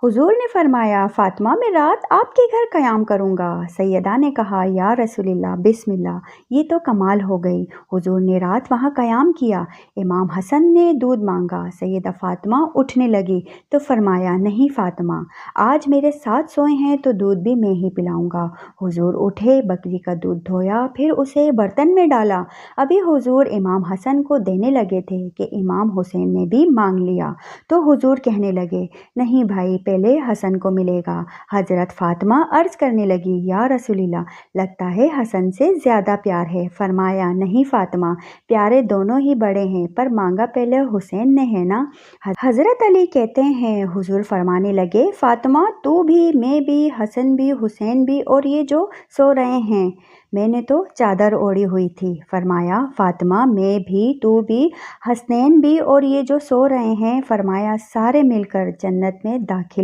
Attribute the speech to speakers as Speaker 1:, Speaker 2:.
Speaker 1: हुजूर ने फरमाया, फातिमा मैं रात आपके घर क़याम करूँगा। सैयदा ने कहा, या रसूलल्लाह बिस्मिल्लाह, ये तो कमाल हो गई। हुजूर ने रात वहाँ क़याम किया। इमाम हसन ने दूध मांगा। सैयदा फातिमा उठने लगी तो फरमाया, नहीं फातिमा, आज मेरे साथ सोए हैं तो दूध भी मैं ही पिलाऊंगा। हुजूर उठे, बकरी का दूध धोया, फिर उसे बर्तन में डाला। अभी हुजूर इमाम हसन को देने लगे थे कि इमाम हुसैन ने भी मांग लिया। तो हुजूर कहने लगे, नहीं भाई, पहले हसन को मिलेगा। हज़रत फ़ातिमा अर्ज़ करने लगी, या रसूलल्लाह, लगता है हसन से ज़्यादा प्यार है। फरमाया, नहीं फ़ातिमा, प्यारे दोनों ही बड़े हैं, पर मांगा पहले हुसैन ने है ना। हज़रत अली कहते हैं, हुजूर फरमाने लगे, फ़ातिमा तू भी, मैं भी, हसन भी, हुसैन भी, और ये जो सो रहे हैं, मैंने तो चादर ओढ़ी हुई थी। फरमाया, फ़ातिमा मैं भी, तू भी, हसनैन भी, और ये जो सो रहे हैं। फरमाया, सारे मिलकर जन्नत में दाखिल